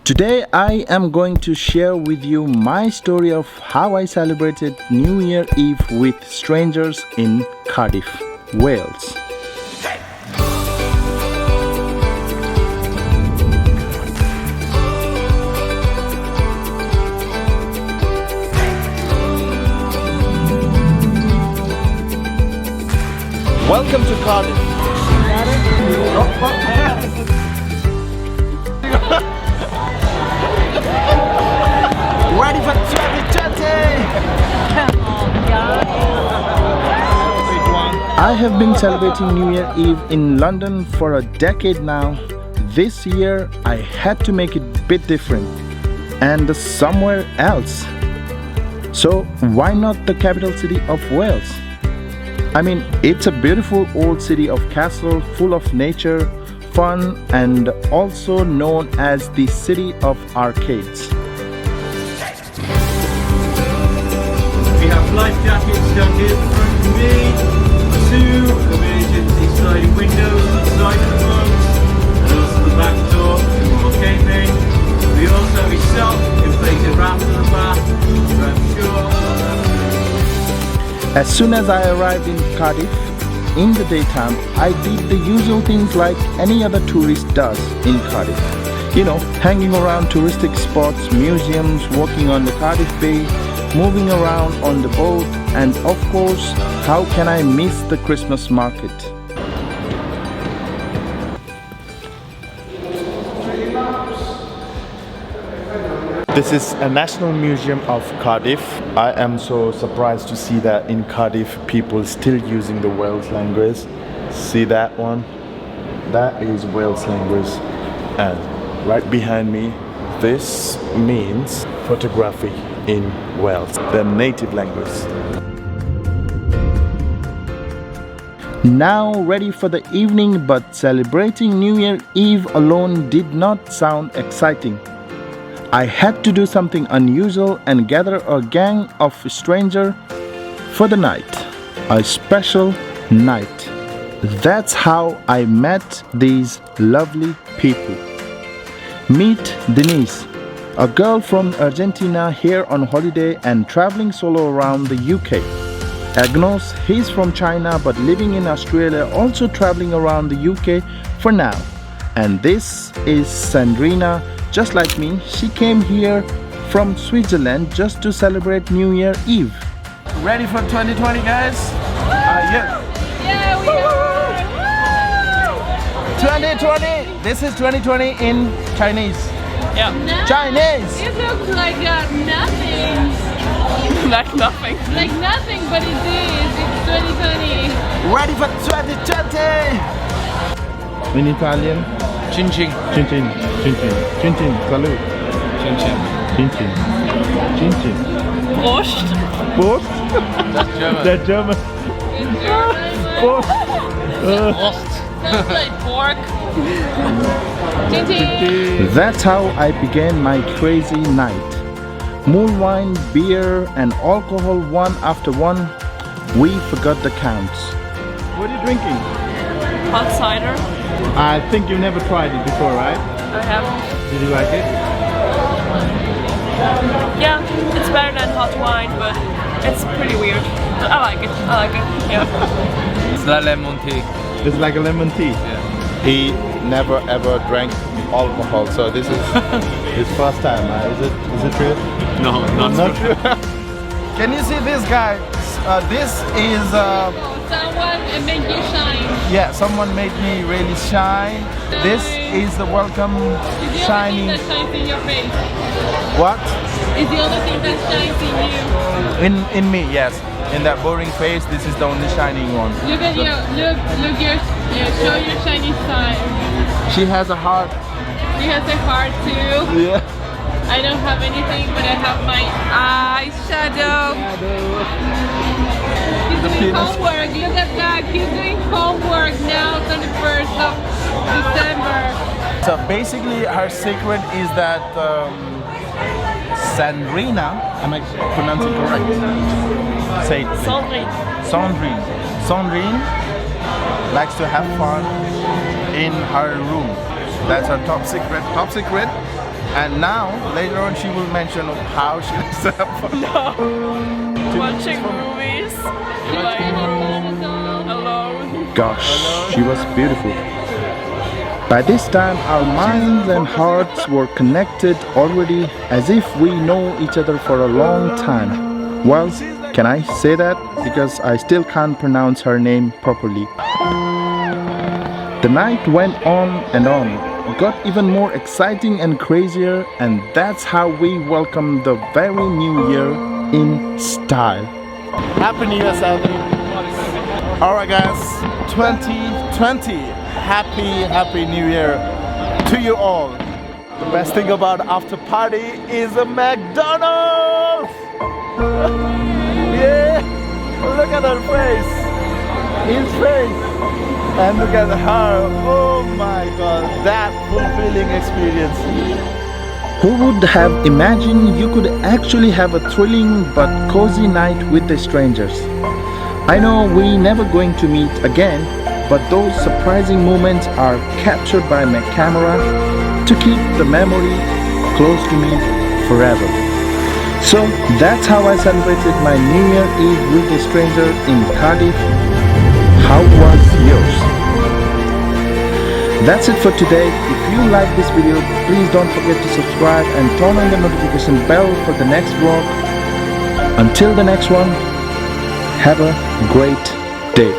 Today I am going to share with you my story of how I celebrated New Year Eve with strangers in Cardiff, Wales. Welcome to Cardiff. Ready for 2020! I have been celebrating New Year Eve in London for a decade now. This year I had to make it a bit different and somewhere else. So why not the capital city of Wales? I mean, it's a beautiful old city of castle full of nature, fun, and also known as the city of arcades. We have life jackets down here in front of me, 2 emergency sliding windows on the side of the box, and also the back door for more gaming. We also have a self-inflated ramp in the back, so I'm sure. As soon as I arrived in Cardiff, in the daytime, I did the usual things like any other tourist does in Cardiff. You know, hanging around touristic spots, museums, walking on the Cardiff Bay, moving around on the boat, and of course, how can I miss the Christmas market? This is a National Museum of Cardiff. I am so surprised to see that in Cardiff people still using the Welsh language. See that one? That is Welsh language. And right behind me, this means photography in Wales, the native language. Now ready for the evening, but celebrating New Year Eve alone did not sound exciting. I had to do something unusual and gather a gang of strangers for the night. A special night. That's how I met these lovely people. Meet Denise, a girl from Argentina here on holiday and traveling solo around the UK. Agnos, he's from China but living in Australia, also traveling around the UK for now. And this is Sandrina, just like me. She came here from Switzerland just to celebrate New Year Eve. Ready for 2020, guys? Yeah. Yeah, we are! 2020! This is 2020 in Chinese. Yeah. Nice. Chinese! It looks like nothing. Like nothing. Like nothing, but it is. It's 2020. Ready for 2020! In Italian? Chin chin. Chin chin. Chin chin. Chin chin. Salute. Chin chin. Chin chin. Chin chin. Prost. Prost? That's German. That's German. It's German. Prost. Prost. Sounds like pork. Chin chin. That's how I began my crazy night. More wine, beer, and alcohol one after one. We forgot the counts. What are you drinking? Hot cider. I think you never tried it before, right? I haven't. Did you like it? Yeah, it's better than hot wine, but it's pretty weird. I like it. Yeah. It's like lemon tea. It's like a lemon tea. Yeah. He never ever drank alcohol, so this is his first time. Is it true? No, Not true. Can you see this guy? This is Someone make you shine. yeah. Someone made me really shine. This is the welcome It's the shining. only thing that shines in your face. What? It's the only thing that shines in you. In me, yes. In that boring face, this is the only shining one. Look at you. Look your. Show your shiny side. She has a heart. She has a heart too. Yeah. I don't have anything, but I have my eyeshadow. He's doing penis. homework. Look at that. He's doing homework now, 31st of December. So basically, her secret is that Sandrina, am I pronouncing correct? Say it. Sandrine. Sandrine. Sandrine likes to have fun in her room. That's her top secret. Top secret. And now, later on, she will mention of how she was Watching movies, playing alone. Gosh, she was beautiful. By this time, our minds and hearts were connected already, as if we know each other for a long time. Well, can I say that? Because I still can't pronounce her name properly. The night went on and on, got even more exciting and crazier, and that's how we welcome the very new year in style. Happy New Year, Saudi. Alright guys, 2020. Happy New Year to you all. The best thing about after party is a McDonald's. Yeah, look at her face, his face, and look at her. Oh my god, that fulfilling experience. Who would have imagined you could actually have a thrilling but cozy night with the strangers? I know we're never going to meet again, but those surprising moments are captured by my camera to keep the memory close to me forever. So that's how I celebrated my New Year Eve with a stranger in Cardiff. How was yours? That's it for today. If you like this video, please don't forget to subscribe and turn on the notification bell for the next vlog. Until the next one, have a great day.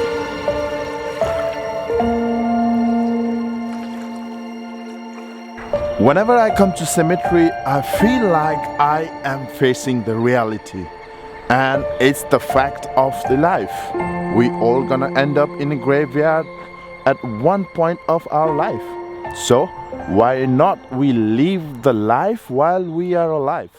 Whenever I come to cemetery, I feel like I am facing the reality. And it's the fact of the life. We all gonna end up in a graveyard at one point of our life. So why not we live the life while we are alive?